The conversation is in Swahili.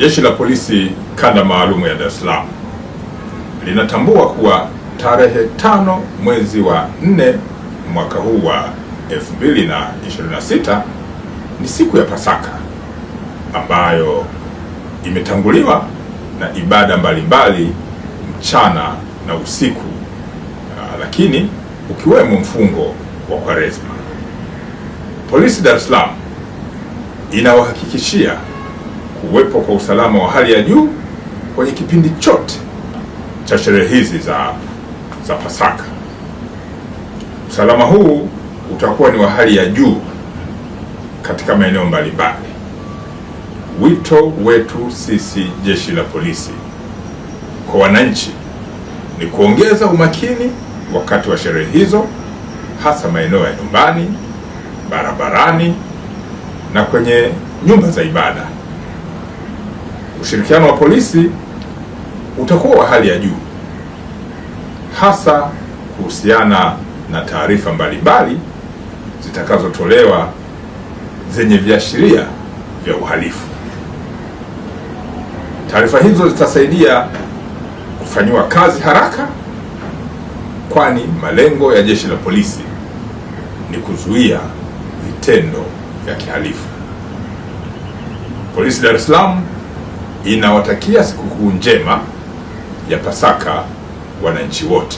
Jeshi la Polisi Kanda Maalum ya Dar es Salaam linatambua kuwa tarehe 5 mwezi wa 4 mwaka huu wa 2026 ni siku ya Pasaka ambayo imetanguliwa na ibada mbalimbali mchana na usiku, lakini ukiwemo mfungo wa Kwaresma. Polisi Dar es Salaam inawahakikishia kuwepo kwa usalama wa hali ya juu kwenye kipindi chote cha sherehe hizi za Pasaka. Usalama huu utakuwa ni wa hali ya juu katika maeneo mbalimbali. Wito wetu sisi Jeshi la Polisi kwa wananchi ni kuongeza umakini wakati wa sherehe hizo, hasa maeneo ya nyumbani, barabarani na kwenye nyumba za ibada. Ushirikiano wa polisi utakuwa wa hali ya juu, hasa kuhusiana na taarifa mbalimbali zitakazotolewa zenye viashiria vya uhalifu. Taarifa hizo zitasaidia kufanyiwa kazi haraka, kwani malengo ya Jeshi la Polisi ni kuzuia vitendo vya kihalifu. Polisi Dar es Salaam inawatakia sikukuu njema ya Pasaka wananchi wote.